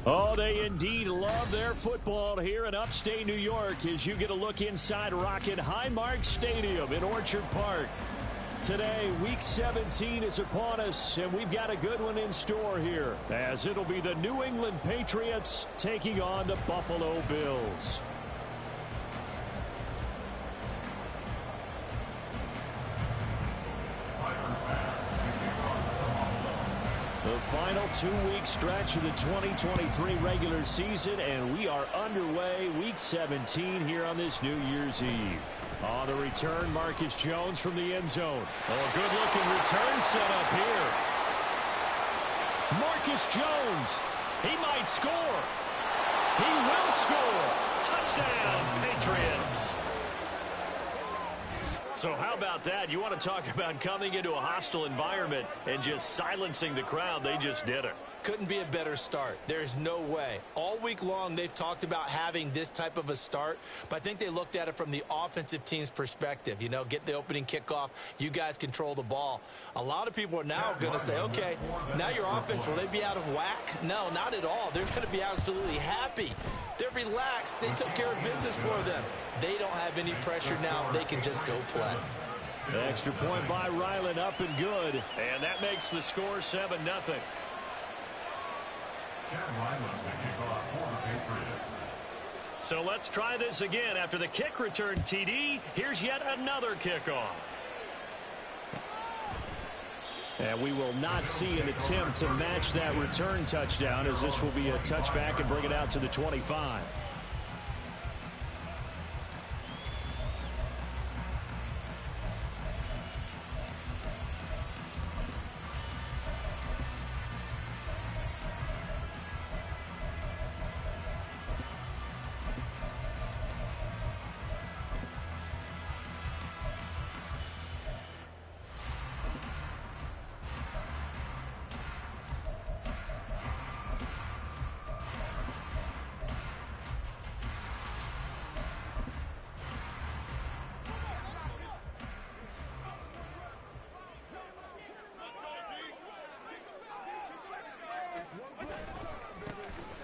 Oh, they indeed love their football here in upstate New York as you get a look inside Rocket Highmark Stadium in Orchard Park. Today, Week 17 is upon us, and we've got a good one in store here, as it'll be the New England Patriots taking on the Buffalo Bills. The final 2-week stretch of the 2023 regular season, and we are underway Week 17 here on this New Year's Eve. On the return, Marcus Jones from the end zone. Oh, good-looking return set up here. Marcus Jones, he might score. He will score. Touchdown, Patriots. So how about that? You want to talk about coming into a hostile environment and just silencing the crowd. They just did it. Couldn't be a better start. There's no way. All week long, they've talked about having this type of a start, but I think they looked at it from the offensive team's perspective. You know, get the opening kickoff. You guys control the ball. A lot of people are now going to say, okay, now your offense, will they be out of whack? No, not at all. They're going to be absolutely happy. They're relaxed. They took care of business for them. They don't have any pressure now. They can just go play. The extra point by Ryland, up and good. And that makes the score 7-0. So let's try this again. After the kick return TD, here's yet another kickoff. And we will not see an attempt to match that return touchdown, as this will be a touchback and bring it out to the 25.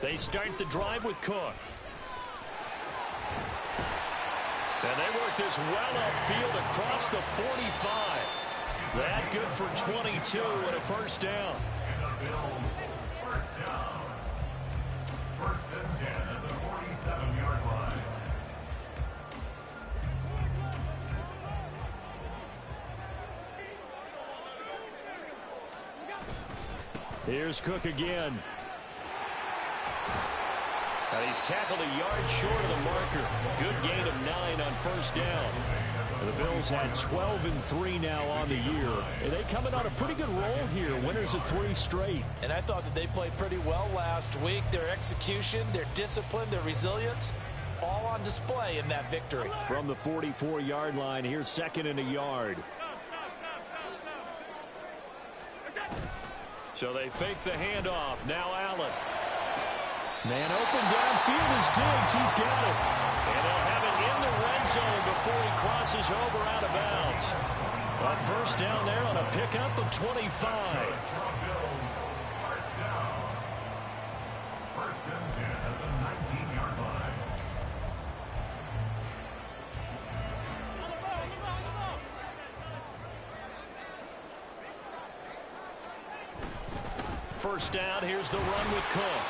They start the drive with Cook. And they work this well upfield across the 45. That good for 22 and a first down. First down. First and 10 at the 47-yard line. Here's Cook again. And he's tackled a yard short of the marker. Good gain of 9 on first down. The Bills had 12-3 now on the year. And they come in on a pretty good roll here. Winners of 3 straight. And I thought that they played pretty well last week. Their execution, their discipline, their resilience, all on display in that victory. From the 44-yard line, here's 2nd and a yard. So they fake the handoff. Now Allen. Man open downfield is Diggs. He's got it. And they'll have it in the red zone before he crosses over out of bounds. A first down there on a pickup of 25. First down. First and 10 at the 19-yard line. First down, here's the run with Cook.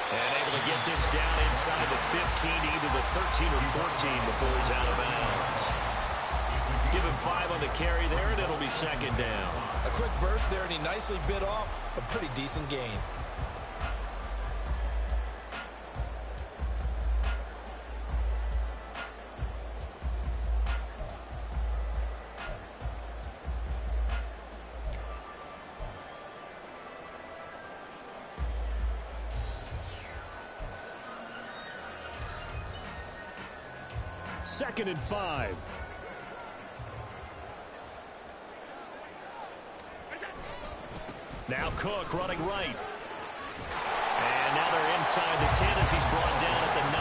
And able to get this down inside the 15, either the 13 or 14 before he's out of bounds. Give him 5 on the carry there, and it'll be 2nd down. A quick burst there, and he nicely bit off a pretty decent gain. Second and 5. Now Cook running right. together inside the 10 as he's brought down at the 9.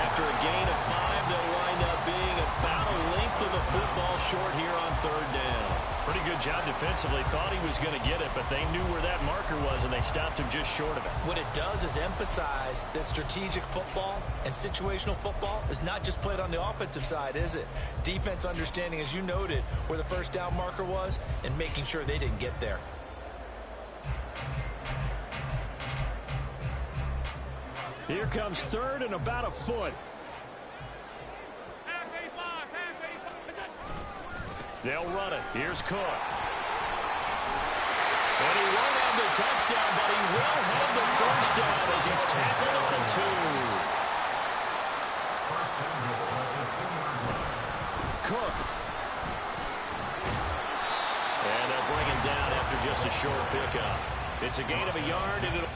After a gain of 5, they'll wind up being about a length of the football short here on 3rd down. Pretty good job defensively. Thought he was going to get it, but they knew where that marker was, and they stopped him just short of it. What it does is emphasize that strategic football and situational football is not just played on the offensive side, is it? Defense understanding, as you noted, where the first down marker was and making sure they didn't get there. Here comes 3rd and about a foot. They'll run it. Here's Cook. And he won't have the touchdown, but he will have the first down as he's tackled at the 2. Cook. And they'll bring him down after just a short pickup. It's a gain of a yard, and it'll...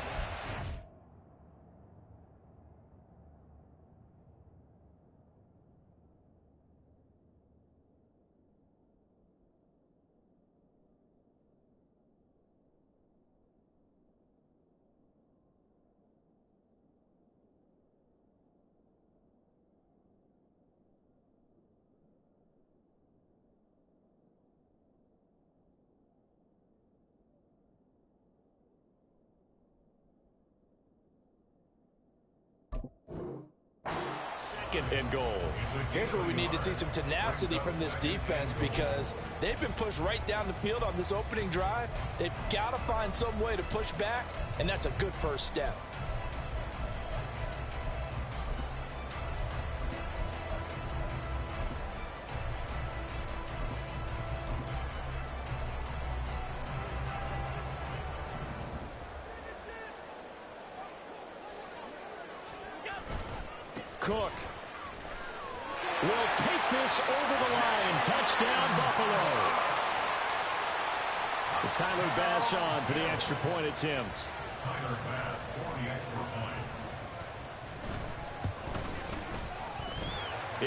and goal. Here's where we need to see some tenacity from this defense because they've been pushed right down the field on this opening drive. They've got to find some way to push back, and that's a good first step. Cook will take this over the line. Touchdown, Buffalo. Tyler Bass on for the extra point attempt. Tyler Bass for the extra point.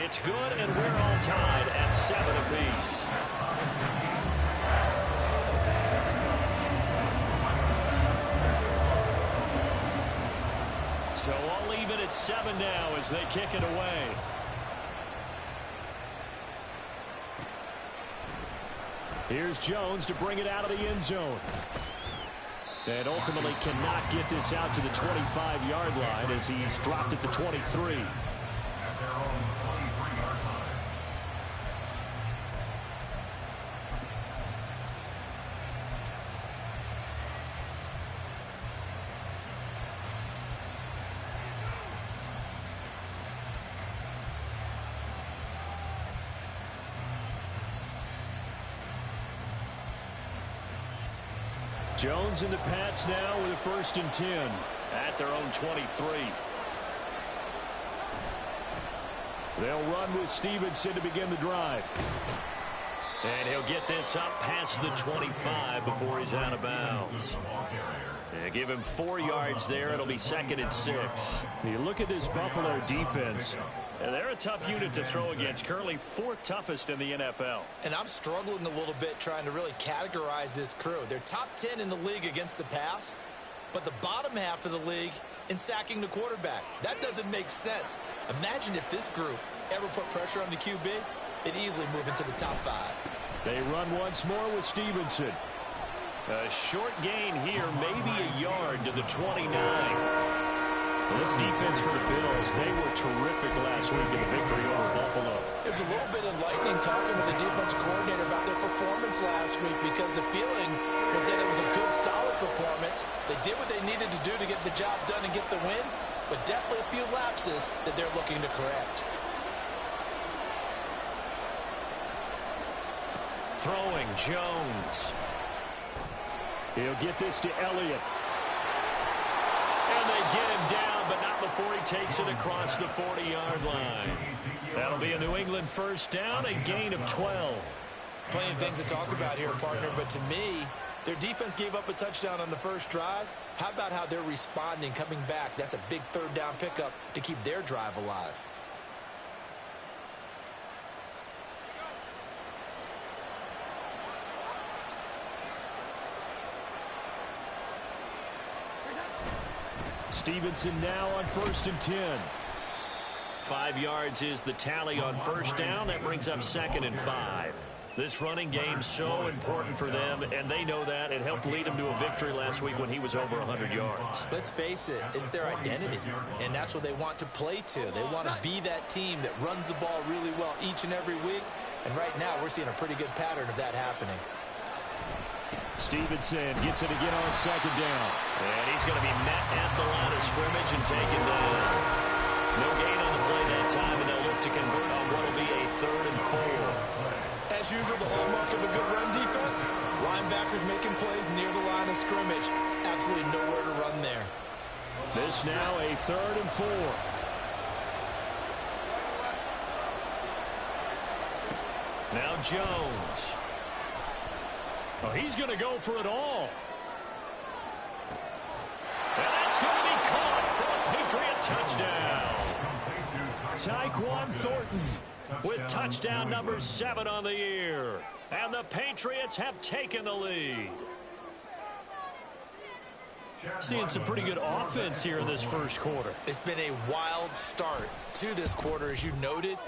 It's good, and we're all tied at 7 apiece. So all even at 7 now as they kick it away. Here's Jones to bring it out of the end zone. And ultimately cannot get this out to the 25-yard line as he's dropped at the 23. Jones in the Pats now with a 1st and 10 at their own 23. They'll run with Stevenson to begin the drive. And he'll get this up past the 25 before he's out of bounds. Yeah, give him 4 yards there. It'll be 2nd and 6. You look at this Buffalo defense. They're a tough unit to throw against. Currently 4th toughest in the NFL. And I'm struggling a little bit trying to really categorize this crew. They're top 10 in the league against the pass, but the bottom half of the league in sacking the quarterback. That doesn't make sense. Imagine if this group ever put pressure on the QB, they'd easily move into the top 5. They run once more with Stevenson. A short gain here, maybe a yard to the 29. This defense for the Bills, they were terrific last week in the victory over Buffalo. It was a little bit enlightening talking with the defense coordinator about their performance last week because the feeling was that it was a good, solid performance. They did what they needed to do to get the job done and get the win, but definitely a few lapses that they're looking to correct. Throwing Jones. He'll get this to Elliott. And they get him down, but not before he takes it across the 40-yard line. That'll be a New England 1st down, a gain of 12. Plenty of things to talk about here, partner, but to me, their defense gave up a touchdown on the first drive. How about how they're responding, coming back? That's a big 3rd down pickup to keep their drive alive. Stevenson now on 1st and 10. 5 yards is the tally on first down. That brings up 2nd and 5. This running game's so important for them, and they know that. It helped lead them to a victory last week when he was over 100 yards. Let's face it, it's their identity, and that's what they want to play to. They want to be that team that runs the ball really well each and every week, and right now we're seeing a pretty good pattern of that happening. Stevenson gets it again on 2nd down. And he's going to be met at the line of scrimmage and taken down. No gain on the play that time, and they'll look to convert on what will be a 3rd and 4. As usual, the hallmark of a good run defense, linebackers making plays near the line of scrimmage. Absolutely nowhere to run there. This now a 3rd and 4. Now Jones. Oh, he's going to go for it all. And that's going to be caught for a Patriot touchdown. Tyquan Thornton with touchdown number 7 on the year. And the Patriots have taken the lead. Seeing some pretty good offense here in this first quarter. It's been a wild start to this quarter, as you noted.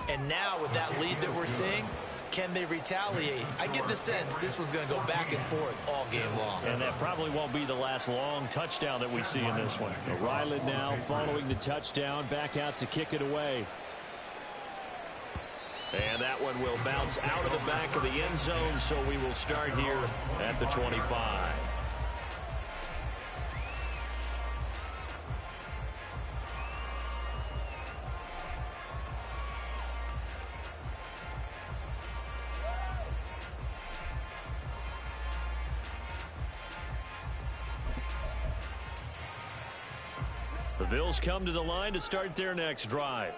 And now with that lead that we're seeing, can they retaliate? I get the sense this one's going to go back and forth all game long. And that probably won't be the last long touchdown that we see in this one. Ryland now following the touchdown, back out to kick it away. And that one will bounce out of the back of the end zone, so we will start here at the 25. The Bills come to the line to start their next drive.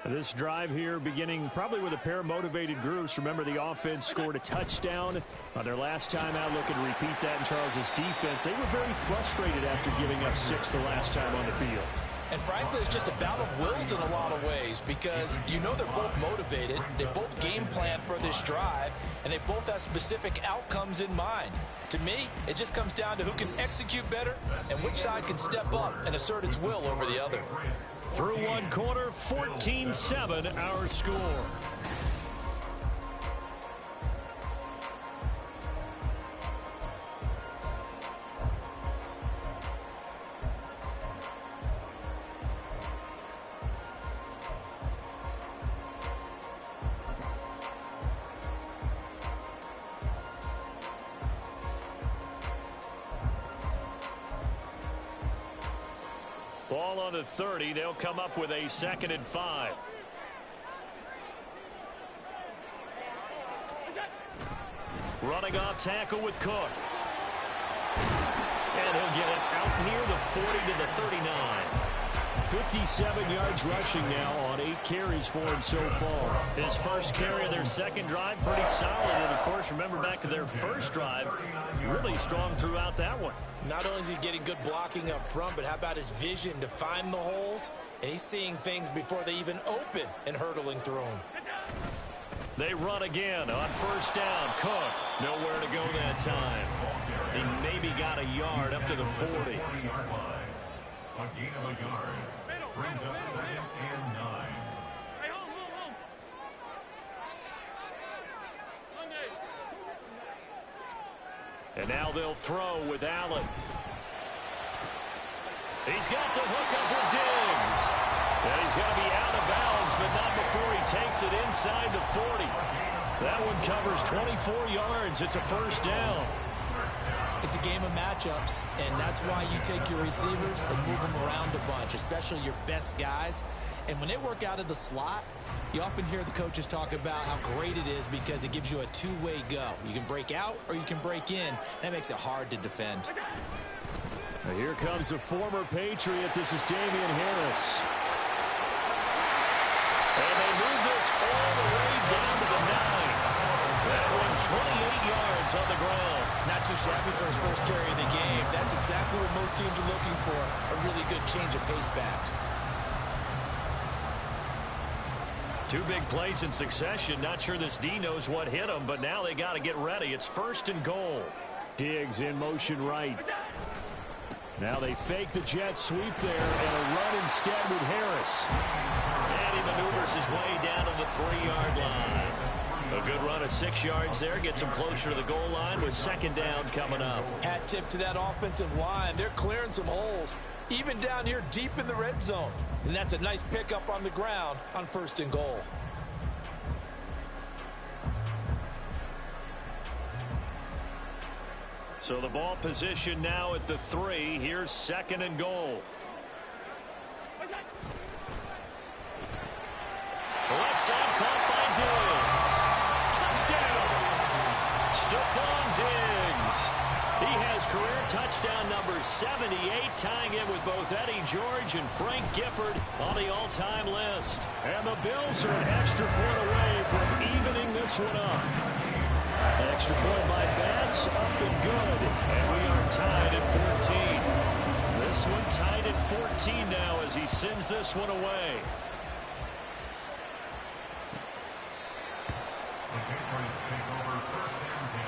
This drive here beginning probably with a pair of motivated groups. Remember, the offense scored a touchdown on their last time out, looking to repeat that in Charles's defense. They were very frustrated after giving up 6 the last time on the field. And frankly, it's just a bout of wills in a lot of ways, because you know they're both motivated. They both game plan for this drive, and they both have specific outcomes in mind. To me, it just comes down to who can execute better and which side can step up and assert its will over the other. Through one quarter, 14-7 our score. Ball on the 30. They'll come up with a 2nd and 5. Running off tackle with Cook. And he'll get it out near the 40 to the 39. 57 yards rushing now on 8 carries for him so far. His first carry of their second drive, pretty solid. And, of course, remember back to their first drive, really strong throughout that one. Not only is he getting good blocking up front, but how about his vision to find the holes? And he's seeing things before they even open and hurtling through them. They run again on first down. Cook, nowhere to go that time. He maybe got a yard up to the 40. A gain of a yard brings up 2nd and 9. And now they'll throw with Allen. He's got the hook up with Diggs. And he's going to be out of bounds, but not before he takes it inside the 40. That one covers 24 yards. It's a first down. It's a game of matchups, and that's why you take your receivers and move them around a bunch, especially your best guys. And when they work out of the slot, you often hear the coaches talk about how great it is because it gives you a two-way go. You can break out or you can break in. That makes it hard to defend. Now here comes a former Patriot. This is Damian Harris. And they move this all the way down to the 9. That one 28 yards on the ground. Not too shabby for his first carry of the game. That's exactly what most teams are looking for, a really good change of pace back. 2 big plays in succession. Not sure this D knows what hit him, but now they got to get ready. It's 1st and goal. Diggs in motion right. Now they fake the jet sweep there and a run instead with Harris. And he maneuvers his way down to the 3-yard line. A good run of 6 yards there gets him closer to the goal line with second down coming up. Hat tip to that offensive line. They're clearing some holes, even down here deep in the red zone. And that's a nice pickup on the ground on 1st and goal. So the ball position now at the 3. Here's 2nd and goal. Left side caught by Diggs. Touchdown. Stephon Diggs. He has career touchdown number 78, tying it with both Eddie George and Frank Gifford on the all-time list. And the Bills are an extra point away from evening this one up. Extra point by Bass, up and good. And we are tied at 14. This one tied at 14 now as he sends this one away. The Patriots take over 1st and 10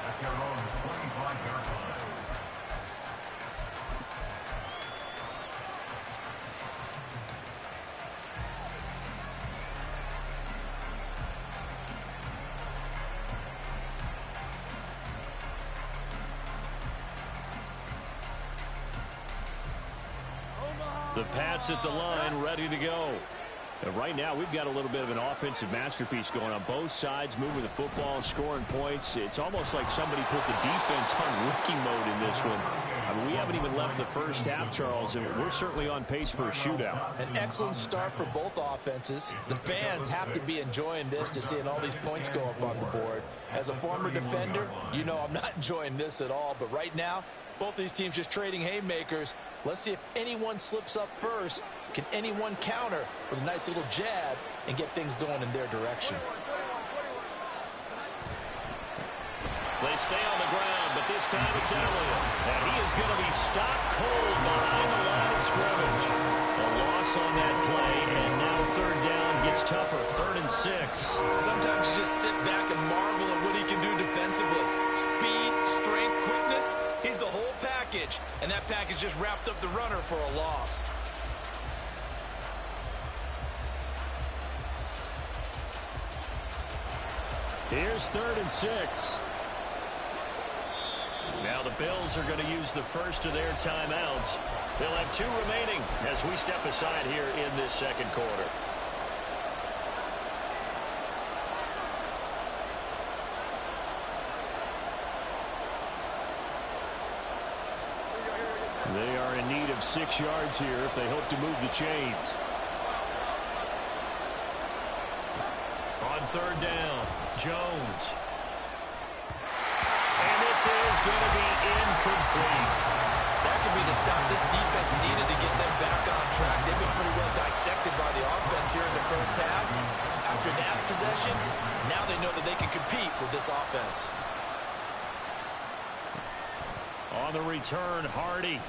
at their own 25-yard line. The Pats at the line, ready to go. And right now, we've got a little bit of an offensive masterpiece going on both sides, moving the football, scoring points. It's almost like somebody put the defense on rookie mode in this one. I mean, we haven't even left the first half, Charles, and we're certainly on pace for a shootout. An excellent start for both offenses. The fans have to be enjoying this to seeing all these points go up on the board. As a former defender, you know I'm not enjoying this at all. But right now, both these teams just trading haymakers. Let's see if anyone slips up first. Can anyone counter with a nice little jab and get things going in their direction? They stay on the ground, but this time it's Elliott. And he is going to be stopped cold behind the line of scrimmage. A loss on that play, and now 3rd down gets tougher. 3rd and 6. Sometimes you just sit back and marvel at what he can do defensively. Speed, strength, quickness. He's the whole package, and that package just wrapped up the runner for a loss. Here's 3rd and 6. Now the Bills are going to use the first of their timeouts. They'll have 2 remaining as we step aside here in this 2nd quarter. They are in need of 6 yards here if they hope to move the chains. On 3rd down, Jones. And this is going to be incomplete. That could be the stop this defense needed to get them back on track. They've been pretty well dissected by the offense here in the first half. After that possession, now they know that they can compete with this offense. On the return, Hardy.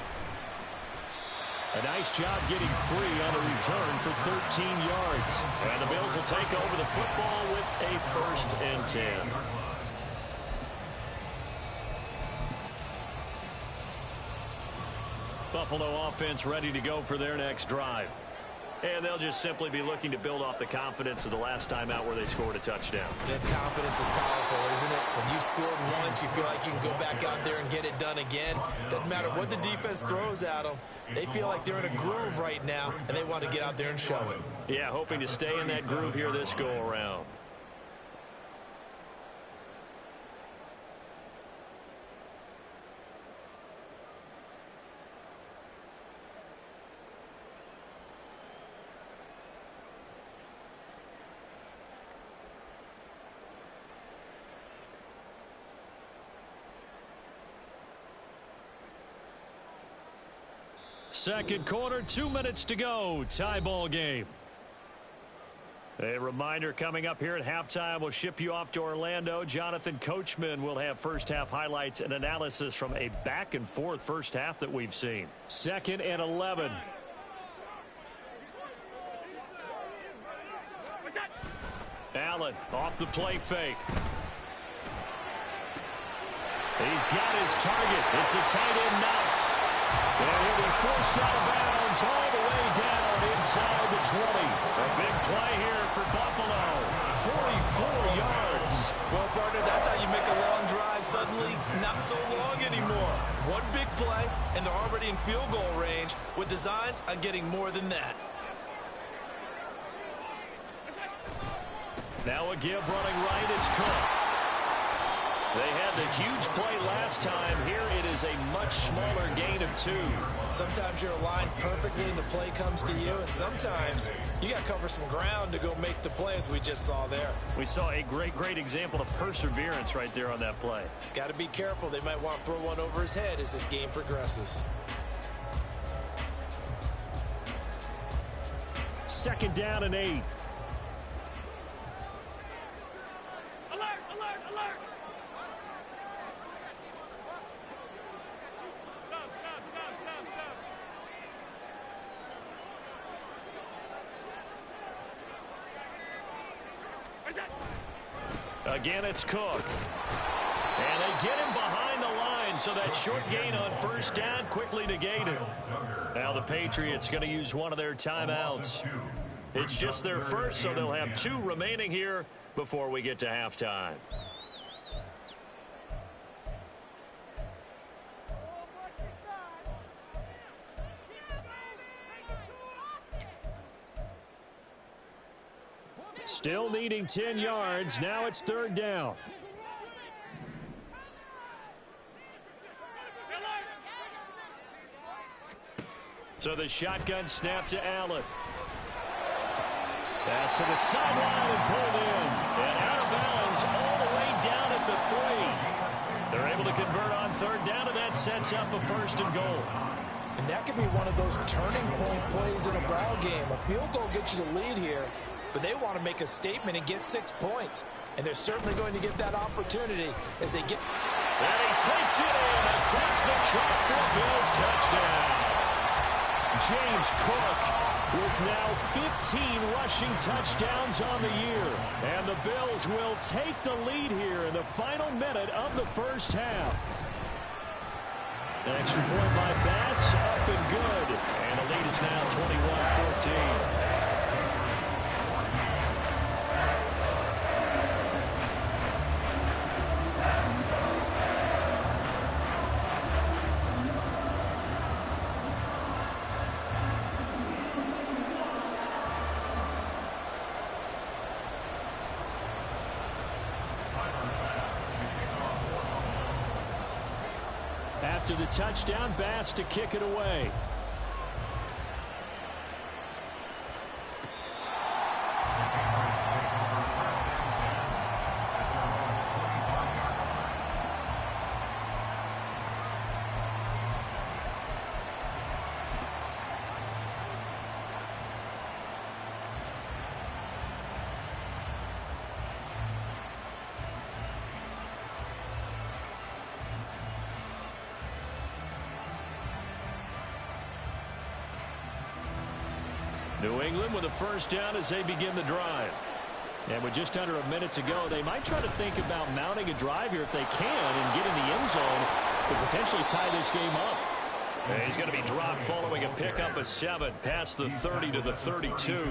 A nice job getting free on the return for 13 yards. And the Bills will take over the football with a 1st and 10. Buffalo offense ready to go for their next drive. And they'll just simply be looking to build off the confidence of the last time out where they scored a touchdown. That confidence is powerful, isn't it? When you scored once, you feel like you can go back out there and get it done again. Doesn't matter what the defense throws at them. They feel like they're in a groove right now, and they want to get out there and show it. Yeah, hoping to stay in that groove here this go-around. Second quarter, 2 minutes to go. Tie ball game. A reminder coming up here at halftime. We'll ship you off to Orlando. Jonathan Coachman will have first half highlights and analysis from a back and forth first half that we've seen. 2nd and 11. Allen off the play fake. He's got his target. It's the tight end Knox. And he'll be forced out of bounds all the way down inside the 20. A big play here for Buffalo. 44 yards. Well, partner, that's how you make a long drive suddenly not so long anymore. One big play, and they're already in field goal range with designs on getting more than that. Now a give running right. It's Cook. They had the huge play last time. Here it is a much smaller gain of 2. Sometimes you're aligned perfectly and the play comes to you, and sometimes you got to cover some ground to go make the play, as we just saw there. We saw a great example of perseverance right there on that play. Got to be careful. They might want to throw one over his head as this game progresses. Second down and 8. Again, it's Cook. And they get him behind the line, so that short gain on first down quickly negated. Now the Patriots going to use one of their timeouts. It's just their first, so they'll have 2 remaining here before we get to halftime. Still needing 10 yards. Now it's third down. So the shotgun snap to Allen. Pass to the sideline and pulled in. And out of bounds all the way down at the 3. They're able to convert on third down, and that sets up a first and goal. And that could be one of those turning point plays in a ball game. A field goal gets you the lead here, but they want to make a statement and get 6 points. And they're certainly going to get that opportunity as they get... And he takes it in across the chalk for a Bills touchdown. James Cook with now 15 rushing touchdowns on the year. And the Bills will take the lead here in the final minute of the first half. An extra point by Bass, up and good. And the lead is now 21-14. After the touchdown, Bass to kick it away. New England with a first down as they begin the drive. And with just under a minute to go, they might try to think about mounting a drive here if they can and get in the end zone to potentially tie this game up. And he's going to be dropped following a pickup of 7 past the 30 to the 32.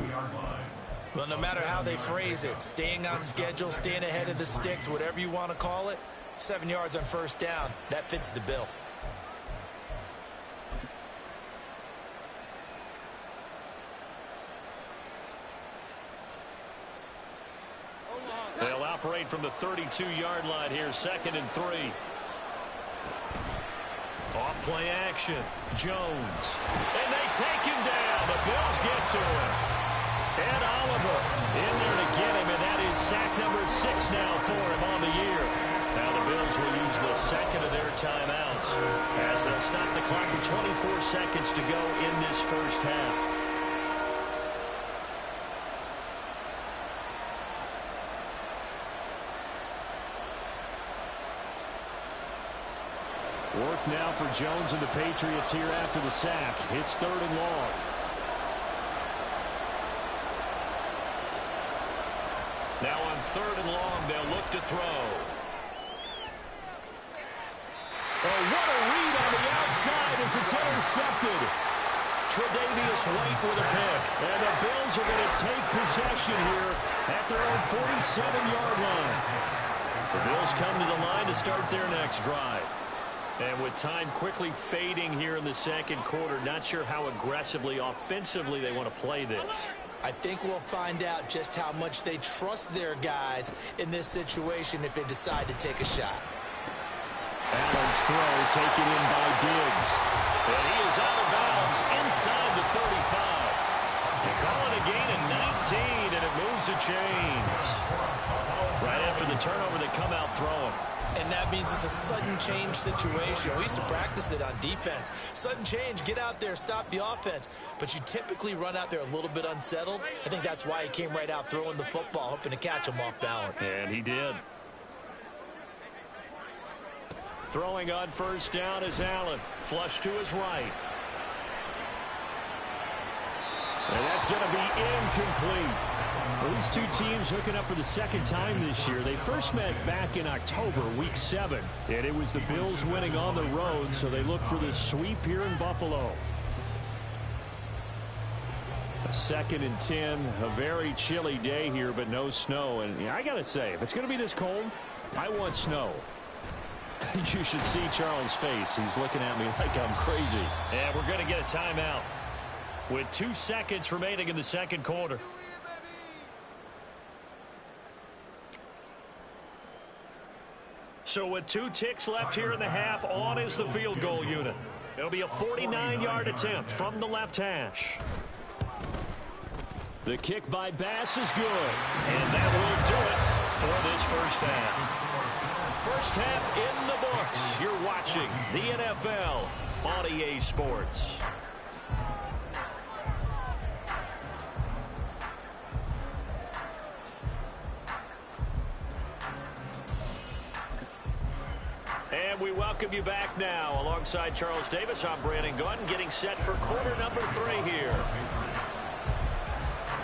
Well, no matter how they phrase it, staying on schedule, staying ahead of the sticks, whatever you want to call it, 7 yards on first down, that fits the bill. They'll operate from the 32-yard line here, 2nd and 3. Off play action. Jones. And they take him down. The Bills get to him. And Oliver in there to get him, and that is sack number 6 now for him on the year. Now the Bills will use the second of their timeouts as they'll stop the clock with 24 seconds to go in this first half. Work now for Jones and the Patriots here after the sack. It's 3rd and long. Now on 3rd and long, they'll look to throw. Oh, what a read on the outside as it's intercepted. Tre'Davious White with a pick. And the Bills are going to take possession here at their own 47-yard line. The Bills come to the line to start their next drive. And with time quickly fading here in the second quarter, not sure how aggressively, offensively they want to play this. I think we'll find out just how much they trust their guys in this situation if they decide to take a shot. Allen's throw taken in by Diggs. And he is out of bounds inside the 35. They call it a gain of 19, and it moves the chains. Right after the turnover, they come out throwing. And that means it's a sudden change situation. We used to practice it on defense. Sudden change, get out there, stop the offense. But you typically run out there a little bit unsettled. I think that's why he came right out throwing the football, hoping to catch him off balance. And he did. Throwing on first down is Allen. Flush to his right. And that's going to be incomplete. Well, these two teams hooking up for the second time this year. They first met back in October, Week 7. And it was the Bills winning on the road, so they look for the sweep here in Buffalo. A 2nd and 10, a very chilly day here, but no snow. And I got to say, if it's going to be this cold, I want snow. You should see Charles' face. He's looking at me like I'm crazy. And we're going to get a timeout with 2 seconds remaining in the second quarter. So with 2 ticks left here in the half, on is the field goal unit. It'll be a 49-yard attempt from the left hash. The kick by Bass is good. And that will do it for this first half. First half in the books. You're watching the NFL on EA Sports. And we welcome you back now. Alongside Charles Davis, I'm Brandon Gunn, getting set for quarter number 3 here.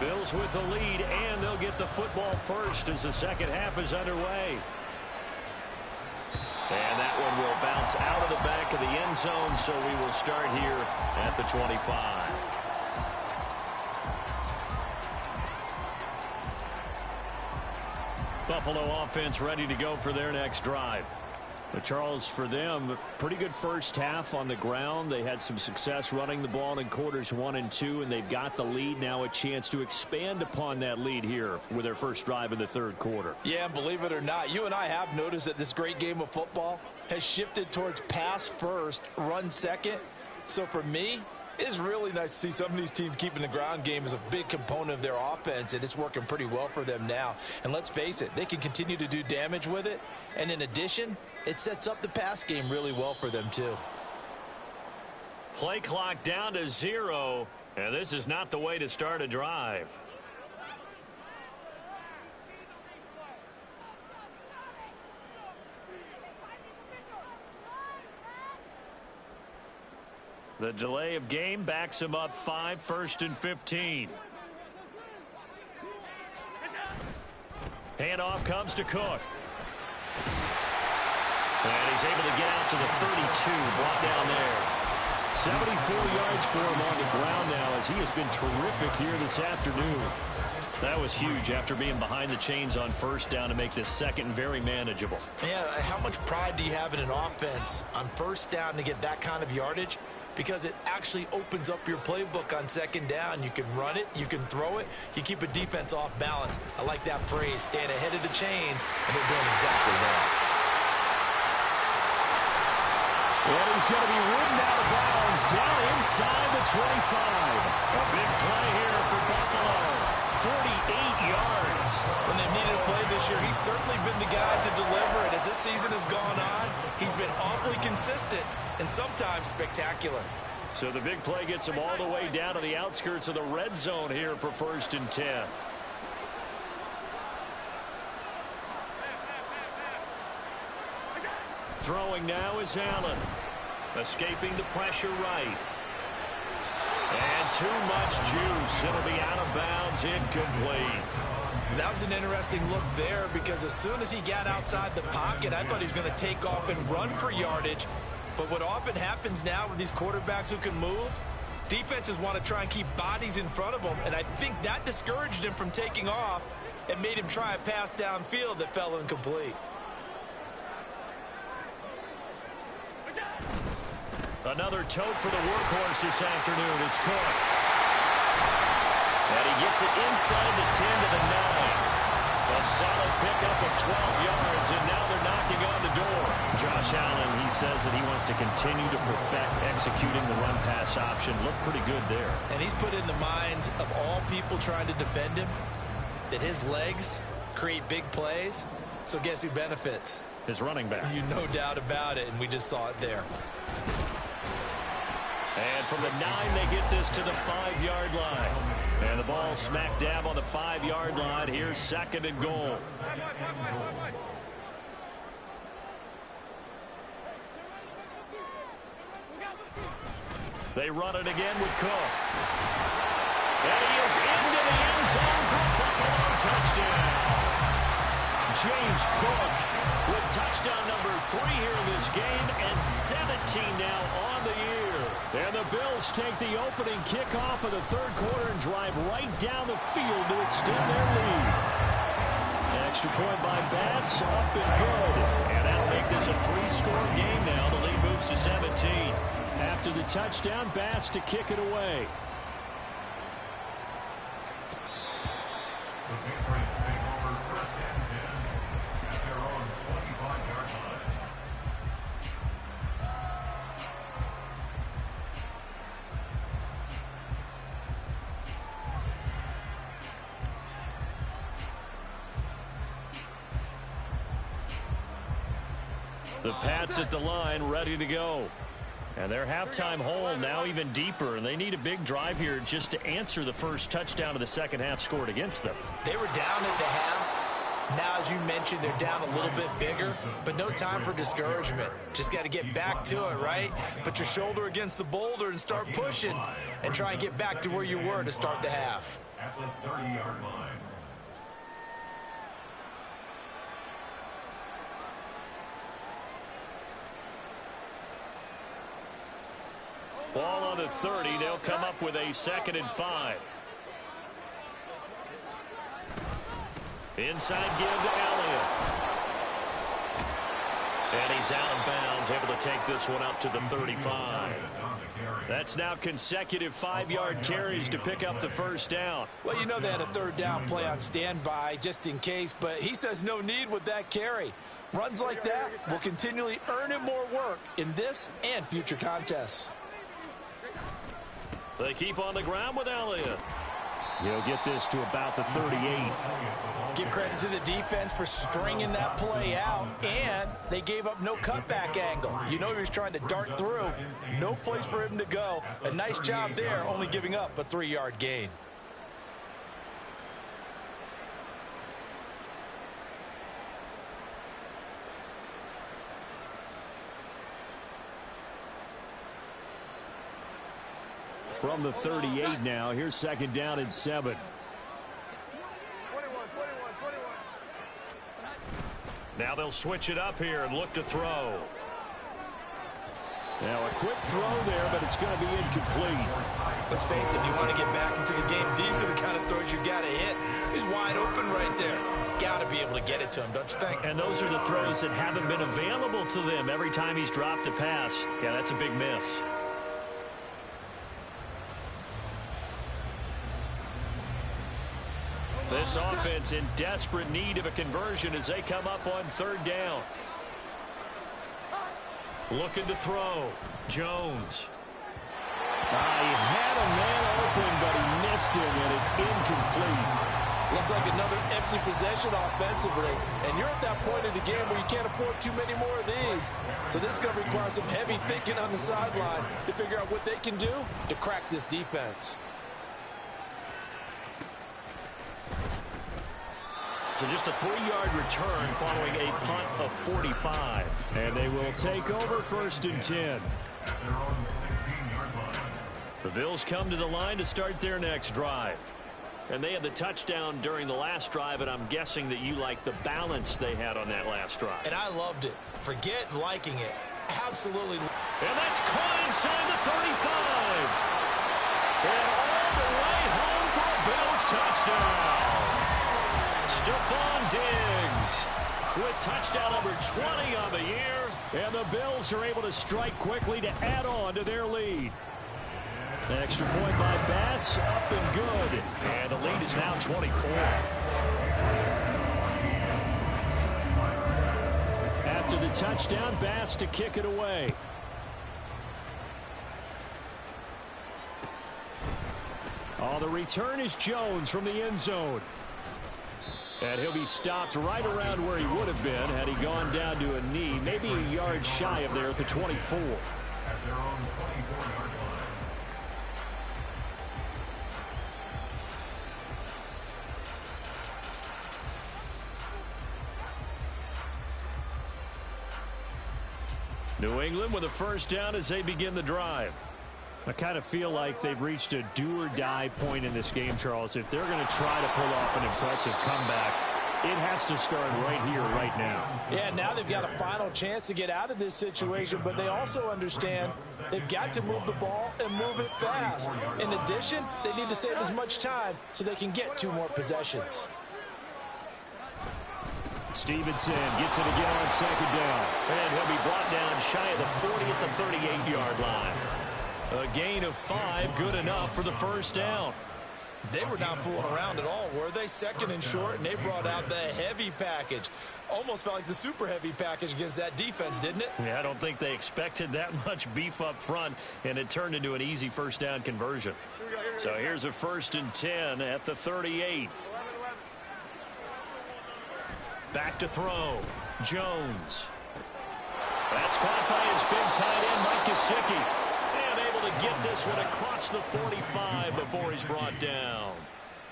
Bills with the lead, and they'll get the football first as the second half is underway. And that one will bounce out of the back of the end zone, so we will start here at the 25. Buffalo offense ready to go for their next drive. But Charles, for them, pretty good first half on the ground. They had some success running the ball in quarters 1 and 2, and they've got the lead now, a chance to expand upon that lead here with their first drive in the third quarter. Yeah, and believe it or not, you and I have noticed that this great game of football has shifted towards pass first, run second. So for me, it's really nice to see some of these teams keeping the ground game as a big component of their offense, and it's working pretty well for them now. And let's face it, they can continue to do damage with it. And in addition, it sets up the pass game really well for them too. Play clock down to 0, and this is not the way to start a drive. The delay of game backs him up 5, 1st and 15. Handoff comes to Cook. And he's able to get out to the 32, brought down there. 74 yards for him on the ground now as he has been terrific here this afternoon. That was huge after being behind the chains on first down to make this second very manageable. Yeah, how much pride do you have in an offense on first down to get that kind of yardage? Because it actually opens up your playbook on second down. You can run it, you can throw it, you keep a defense off balance. I like that phrase, staying ahead of the chains, and they're doing exactly that. And he's going to be ridden out of bounds down inside the 25. A big play here for Buffalo. 48 yards. When they've needed a play this year, he's certainly been the guy to deliver it. As this season has gone on, he's been awfully consistent and sometimes spectacular. So the big play gets him all the way down to the outskirts of the red zone here for 1st and 10. Throwing now is Allen. Escaping the pressure right. And too much juice. It'll be out of bounds, incomplete. That was an interesting look there because as soon as he got outside the pocket, I thought he was going to take off and run for yardage. But what often happens now with these quarterbacks who can move, defenses want to try and keep bodies in front of them, and I think that discouraged him from taking off and made him try a pass downfield that fell incomplete. Another tote for the workhorse this afternoon. It's Cook. And he gets it inside the 10 to the 9. A solid pickup of 12 yards, and now they're knocking on the door. Josh Allen, he says that he wants to continue to perfect executing the run-pass option. Looked pretty good there. And he's put in the minds of all people trying to defend him that his legs create big plays. So guess who benefits? His running back. You no doubt about it, and we just saw it there. And from the 9, they get this to the 5-yard line. And the ball smack dab on the 5-yard line. Here's 2nd and goal. They run it again with Cook. And he is into the end zone for a Buffalo touchdown. James Cook with touchdown number 3 here in this game, and 17 now on the year. And the Bills take the opening kickoff of the 3rd quarter and drive right down the field to extend their lead. Extra point by Bass, up and good. And that'll make this a 3-score game now. The lead moves to 17. After the touchdown, Bass to kick it away. The Patriots take over 1st and 10 at their own 25-yard line. The Pats at the line, ready to go. And their halftime hole now even deeper, and they need a big drive here just to answer the first touchdown of the second half scored against them. They were down at the half. Now, as you mentioned, they're down a little bit bigger, but no time for discouragement. Just got to get back to it, right? Put your shoulder against the boulder and start pushing and try and get back to where you were to start the half. At the 30-yard line. Ball on the 30. They'll come up with a 2nd and 5. Inside give to Elliott. And he's out of bounds, able to take this one up to the 35. That's now consecutive 5-yard carries to pick up the first down. Well, you know they had a 3rd down play on standby just in case, but he says no need with that carry. Runs like that will continually earn him more work in this and future contests. They keep on the ground with Elliott. He'll get this to about the 38. Give credit to the defense for stringing that play out, and they gave up no cutback angle. You know he was trying to dart through. No place for him to go. A nice job there, only giving up a 3-yard gain. From the 38 now, here's 2nd down and 7. Now they'll switch it up here and look to throw. Now a quick throw there, but it's going to be incomplete. Let's face it, if you want to get back into the game, these are the kind of throws you got to hit. He's wide open right there. Got to be able to get it to him, don't you think? And those are the throws that haven't been available to them every time he's dropped a pass. Yeah, that's a big miss. This offense in desperate need of a conversion as they come up on 3rd down. Looking to throw. Jones. He had a man open, but he missed him, and it's incomplete. Looks like another empty possession offensively. And you're at that point in the game where you can't afford too many more of these. So this is going to require some heavy thinking on the sideline to figure out what they can do to crack this defense. So just a 3-yard return following a punt of 45. And they will take over 1st and 10. At their own 16-yard line. The Bills come to the line to start their next drive. And they had the touchdown during the last drive, and I'm guessing that you like the balance they had on that last drive. And I loved it. Forget liking it. Absolutely. And that's caught inside the 35. And all the way home for a Bills touchdown. Stephon Diggs with touchdown number 20 on the year. And the Bills are able to strike quickly to add on to their lead. An extra point by Bass, up and good. And the lead is now 24. After the touchdown, Bass to kick it away. Oh, the return is Jones from the end zone. And he'll be stopped right around where he would have been had he gone down to a knee, maybe a yard shy of there at the 24. At their own 24-yard line. New England with a first down as they begin the drive. I kind of feel like they've reached a do-or-die point in this game, Charles. If they're going to try to pull off an impressive comeback, it has to start right here, right now. Yeah, now they've got a final chance to get out of this situation, but they also understand they've got to move the ball and move it fast. In addition, they need to save as much time so they can get 2 more possessions. Stevenson gets it again on second down. And he'll be brought down shy of the 40 at the 38-yard line. A gain of 5, good enough for the first down. They were not fooling around at all, were they? Second and short, and they brought out the heavy package. Almost felt like the super heavy package against that defense, didn't it? Yeah, I don't think they expected that much beef up front, and it turned into an easy first down conversion. So here's a 1st and 10 at the 38. Back to throw. Jones. That's caught by his big tight end, Mike Gesicki. And able to get this one across the 45 before he's brought down.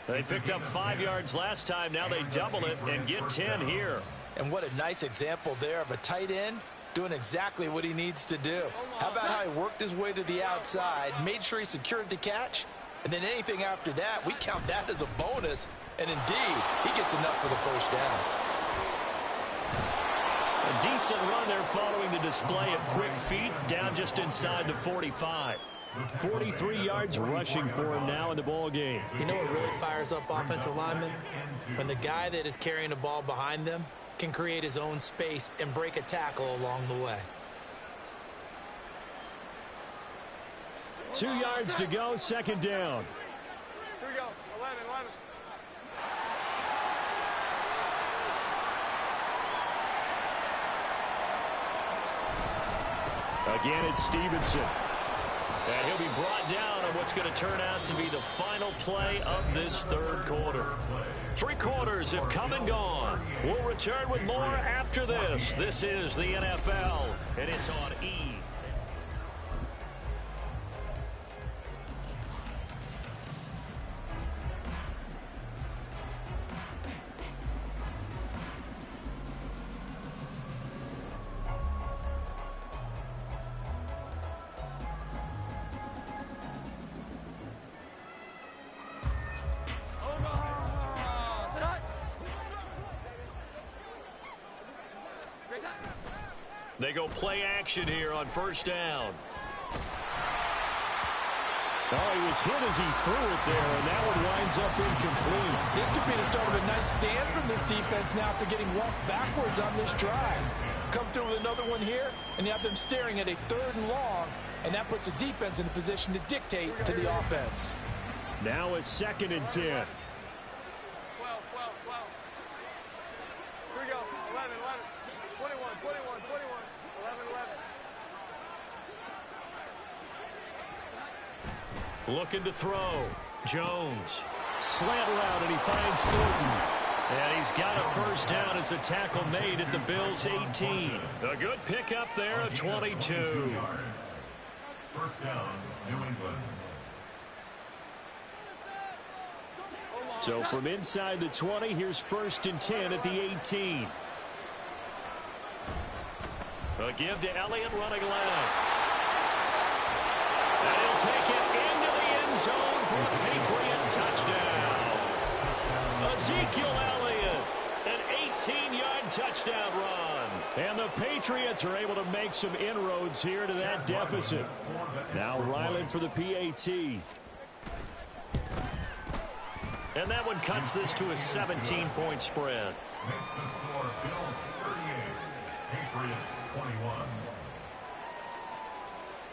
They picked up 5 yards last time. Now they double it and get 10 here. And what a nice example there of a tight end doing exactly what he needs to do. How about how he worked his way to the outside, made sure he secured the catch, and then anything after that, we count that as a bonus. And indeed, he gets enough for the first down. A decent run there following the display of quick feet down just inside the 45. 43 yards rushing for him now in the ball game. You know what really fires up offensive linemen? When the guy that is carrying the ball behind them can create his own space and break a tackle along the way. 2 yards to go, second down. Here we go, 11. Again, it's Stevenson. And he'll be brought down on what's going to turn out to be the final play of this third quarter. 3 quarters have come and gone. We'll return with more after this. This is the NFL, and it's on E! They go play action here on first down. Oh, he was hit as he threw it there, and that one winds up incomplete. This could be the start of a nice stand from this defense now after getting walked backwards on this drive. Come through with another one here, and you have them staring at a 3rd and long, and that puts the defense in a position to dictate to the offense. Now a 2nd and 10. 12. Here we go, 11. 21, 11. Looking to throw. Jones. Slant route, and he finds Thornton. And he's got a first down as a tackle made at the Bills' 18. A good pickup there at 22. First down, New England. So from inside the 20, here's 1st and 10 at the 18. A give to Elliott running left. And he'll take it into the end zone for a Patriot touchdown. Ezekiel Elliott, an 18-yard touchdown run. And the Patriots are able to make some inroads here to that deficit. Now Ryland for the PAT. And that one cuts this to a 17-point spread. Makes the score Bills 38, Patriots 21.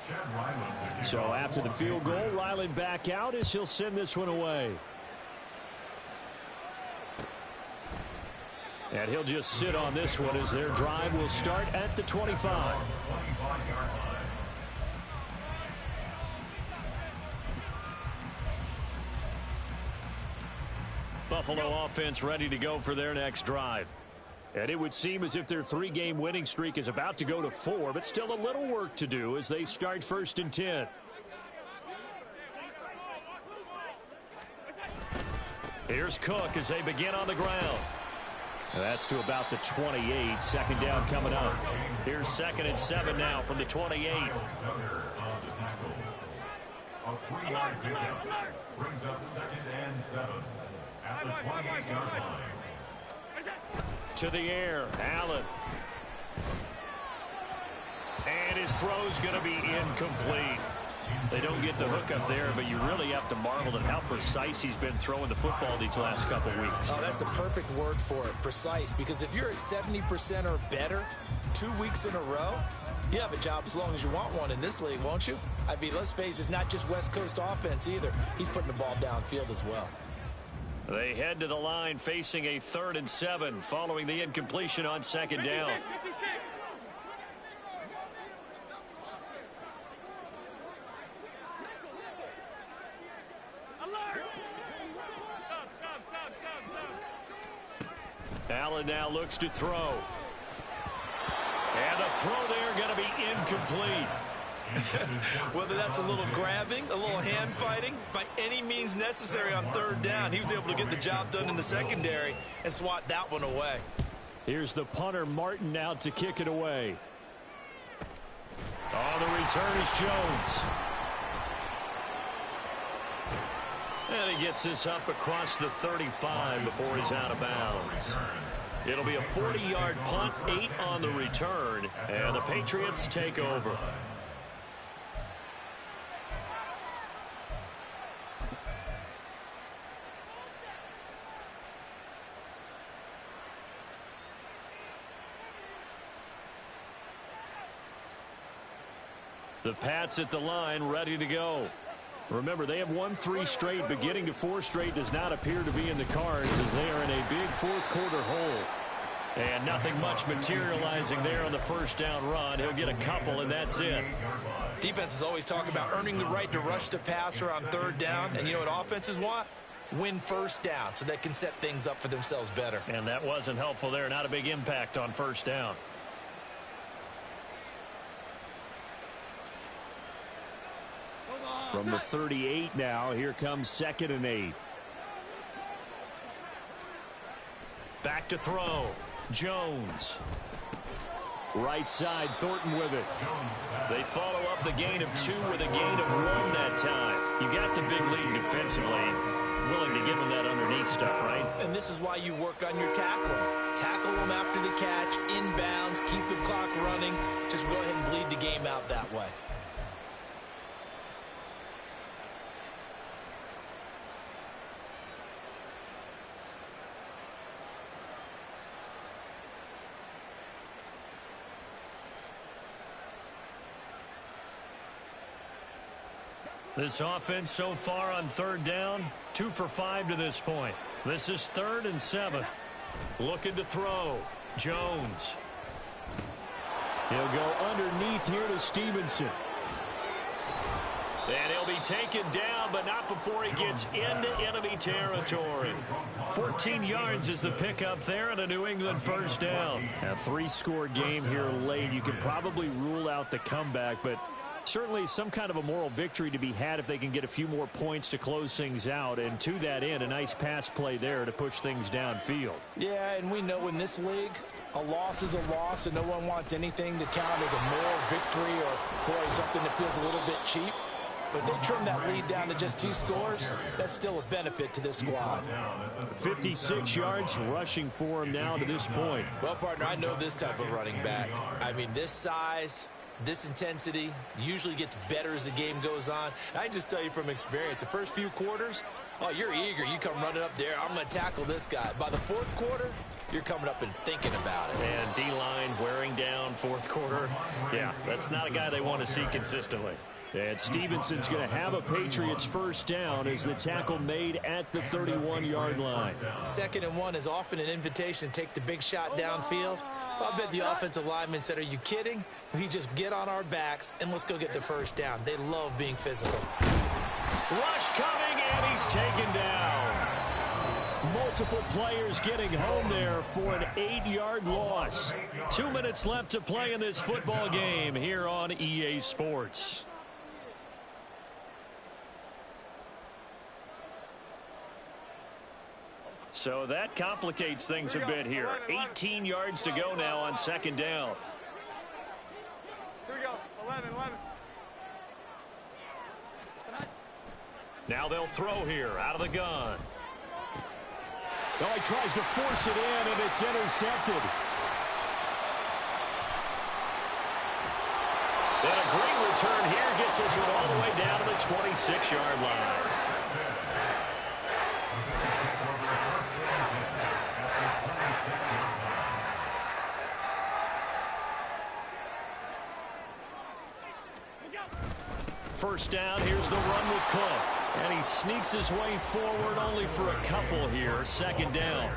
Chad Ryland. So after the field goal, Ryland back out as he'll send this one away. And he'll just sit on this one as their drive will start at the 25. 25-yard line. Buffalo offense ready to go for their next drive. And it would seem as if their 3-game winning streak is about to go to 4, but still a little work to do as they start 1st and 10. Here's Cook as they begin on the ground. That's to about the 28. 2nd down coming up. Here's 2nd and 7 now from the 28. A 3-yard pickup brings up 2nd and 7 at the 28-yard line. To the air, Allen. And his throw's going to be incomplete. They don't get the hook up there, but you really have to marvel at how precise he's been throwing the football these last couple weeks. Oh, that's a perfect word for it, precise, because if you're at 70% or better 2 weeks in a row, you have a job as long as you want one in this league, won't you? I mean, let's face it, it's not just West Coast offense either. He's putting the ball downfield as well. They head to the line facing a 3rd and 7 following the incompletion on 2nd down. Allen now looks to throw. And the throw there going to be incomplete. Whether that's a little grabbing, a little hand fighting, by any means necessary on 3rd down, he was able to get the job done in the secondary and swat that one away. Here's the punter, Martin, out to kick it away. On the return is Jones. And he gets this up across the 35 before he's out of bounds. It'll be a 40-yard punt, 8 on the return, and the Patriots take over. The Pats at the line, ready to go. Remember, they have won 3 straight, but getting to 4 straight does not appear to be in the cards as they are in a big 4th quarter hole. And nothing much materializing there on the 1st down run. He'll get a couple, and that's it. Defenses always talk about earning the right to rush the passer on 3rd down, and you know what offenses want? Win 1st down so they can set things up for themselves better. And that wasn't helpful there. Not a big impact on 1st down. From the 38 now, here comes 2nd and 8. Back to throw. Jones. Right side, Thornton with it. They follow up the gain of 2 with a gain of 1 that time. You got the big lead defensively. Willing to give them that underneath stuff, right? And this is why you work on your tackling. Tackle them after the catch, inbounds, keep the clock running. Just go ahead and bleed the game out that way. This offense so far on 3rd down, 2 for 5 to this point. This is 3rd and 7. Looking to throw. Jones. He'll go underneath here to Stevenson. And he'll be taken down, but not before he gets into enemy territory. 14 yards is the pickup there and a New England 1st down. A 3-score game here late. You can probably rule out the comeback, but certainly some kind of a moral victory to be had if they can get a few more points to close things out. And to that end, a nice pass play there to push things downfield. Yeah, and we know in this league, a loss is a loss, and no one wants anything to count as a moral victory or, boy, something that feels a little bit cheap. But if they trim that lead down to just 2 scores, that's still a benefit to this squad. 56 yards rushing for him now to this point. Well, partner, I know this type of running back. I mean, this size, this intensity usually gets better as the game goes on. I can just tell you from experience, the first few quarters, oh, you're eager. You come running up there. I'm going to tackle this guy. By the 4th quarter, you're coming up and thinking about it. And D-line wearing down 4th quarter. Yeah, that's not a guy they want to see consistently. And Stevenson's going to have a Patriots first down as the tackle made at the 31-yard line. 2nd and 1 is often an invitation to take the big shot downfield. I bet the offensive lineman said, are you kidding? We just get on our backs and let's go get the first down. They love being physical. Rush coming, and he's taken down. Multiple players getting home there for an 8-yard loss. 2 minutes left to play in this football game here on EA Sports. So that complicates things a bit here. 18 yards to go now on 2nd down. Here we go. 11. Now they'll throw here out of the gun. Oh, he tries to force it in, and it's intercepted. And a great return here gets us all the way down to the 26-yard line. First down, here's the run with Cook. And he sneaks his way forward only for a couple here. 2nd down.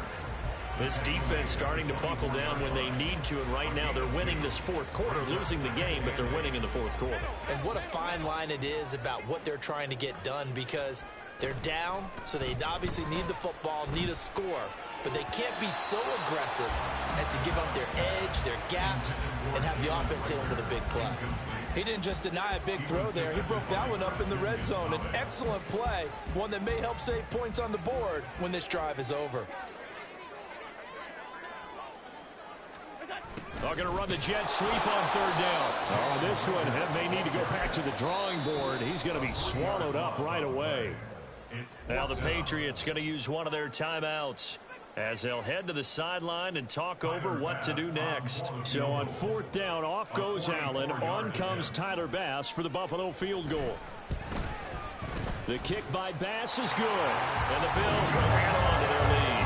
This defense starting to buckle down when they need to, and right now they're winning this 4th quarter, losing the game, but they're winning in the 4th quarter. And what a fine line it is about what they're trying to get done, because they're down, so they obviously need the football, need a score, but they can't be so aggressive as to give up their edge, their gaps, and have the offense hit them with a big play. He didn't just deny a big throw there. He broke that one up in the red zone. An excellent play, one that may help save points on the board when this drive is over. They're going to run the jet sweep on 3rd down. Oh, this one may need to go back to the drawing board. He's going to be swallowed up right away. Now the Patriots going to use one of their timeouts as they'll head to the sideline and talk over what to do next. So on 4th down, off goes Allen. On comes Tyler Bass for the Buffalo field goal. The kick by Bass is good. And the Bills will add on to their lead.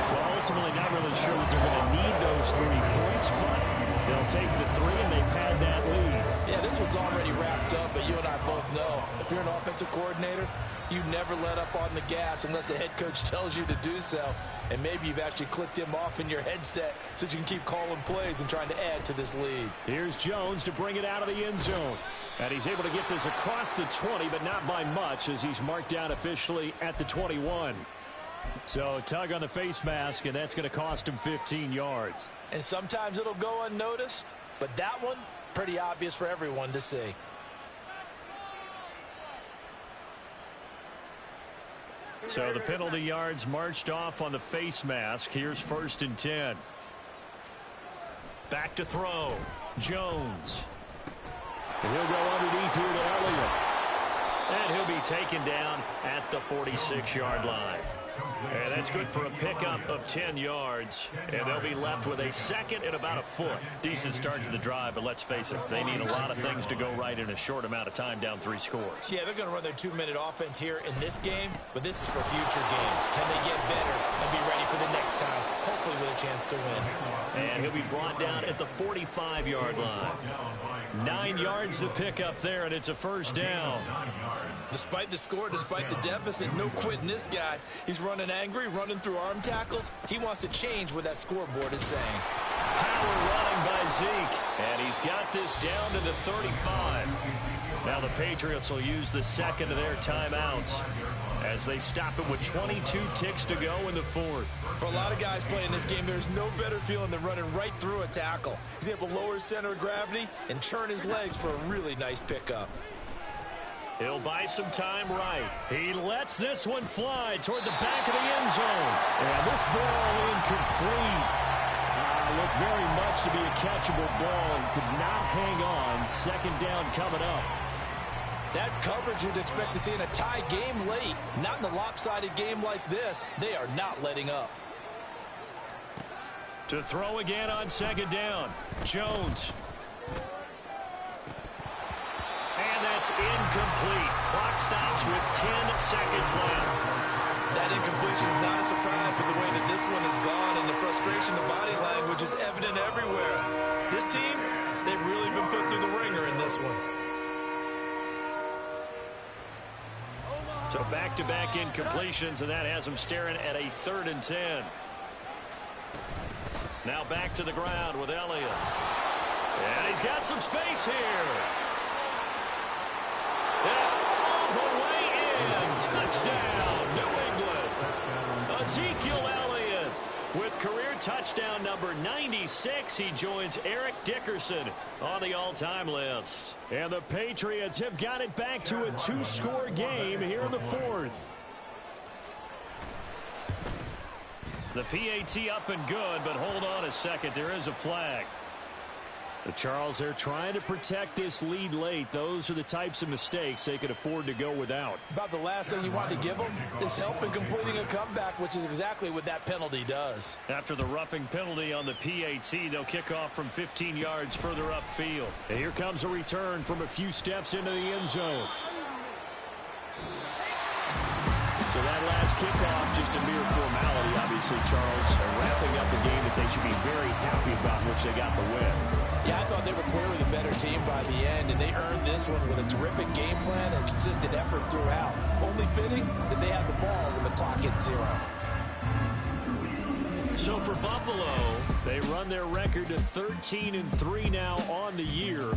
Well, ultimately not really sure that they're going to need those 3 points, but they'll take the 3 and they pad that lead. Yeah, this one's already wrapped up, but you and I both know if you're an offensive coordinator, you never let up on the gas unless the head coach tells you to do so. And maybe you've actually clicked him off in your headset so you can keep calling plays and trying to add to this lead. Here's Jones to bring it out of the end zone. And he's able to get this across the 20, but not by much, as he's marked down officially at the 21. So tug on the face mask, and that's going to cost him 15 yards. And sometimes it'll go unnoticed, but that one, pretty obvious for everyone to see. So the penalty yards marched off on the face mask. Here's 1st and 10. Back to throw. Jones. And he'll go underneath here to Elliott. And he'll be taken down at the 46-yard line. And that's good for a pickup of 10 yards. And they'll be left with a 2nd and about a foot. Decent start to the drive, but let's face it, they need a lot of things to go right in a short amount of time, down 3 scores. Yeah, they're going to run their 2-minute offense here in this game, but this is for future games. Can they get better and be ready for the next time, hopefully with a chance to win? And he'll be brought down at the 45-yard line. 9 yards to pick up there, and it's a first down. Despite the score, despite the deficit, no quitting this guy. He's running angry, running through arm tackles. He wants to change what that scoreboard is saying. Power running by Zeke, and he's got this down to the 35. Now the Patriots will use the 2nd of their timeouts as they stop it with 22 ticks to go in the 4th. For a lot of guys playing this game, there's no better feeling than running right through a tackle. He's able to lower his center of gravity and churn his legs for a really nice pickup. He'll buy some time right. He lets this one fly toward the back of the end zone. And this ball incomplete. Looked very much to be a catchable ball and could not hang on. 2nd down coming up. That's coverage you'd expect to see in a tie game late. Not in a lopsided game like this. They are not letting up. To throw again on second down. Jones. And that's incomplete. Clock stops with 10 seconds left. That incompletion is not a surprise with the way that this one has gone, and the frustration, the body language is evident everywhere. This team, they've really been put through the ringer in this one. So back-to-back incompletions, and that has them staring at a 3rd and 10. Now back to the ground with Elliott. And he's got some space here. And all the way in. Touchdown, New England. Ezekiel Elliott with career touchdown number 96. He joins Eric Dickerson on the all-time list. And the Patriots have got it back to a 2-score game here in the 4th. The PAT up and good, but hold on a second. There is a flag. The Charles, they're trying to protect this lead late. Those are the types of mistakes they could afford to go without. About the last thing you want to give them is help in completing a comeback, which is exactly what that penalty does. After the roughing penalty on the PAT, they'll kick off from 15 yards further upfield. And here comes a return from a few steps into the end zone. So that last kickoff, just a mere formality, obviously, Charles, wrapping up a game that they should be very happy about, which they got the win. Yeah, I thought they were clearly the better team by the end, and they earned this one with a terrific game plan and consistent effort throughout. Only fitting that they had the ball when the clock hit 0. So for Buffalo, they run their record to 13-3 now on the year.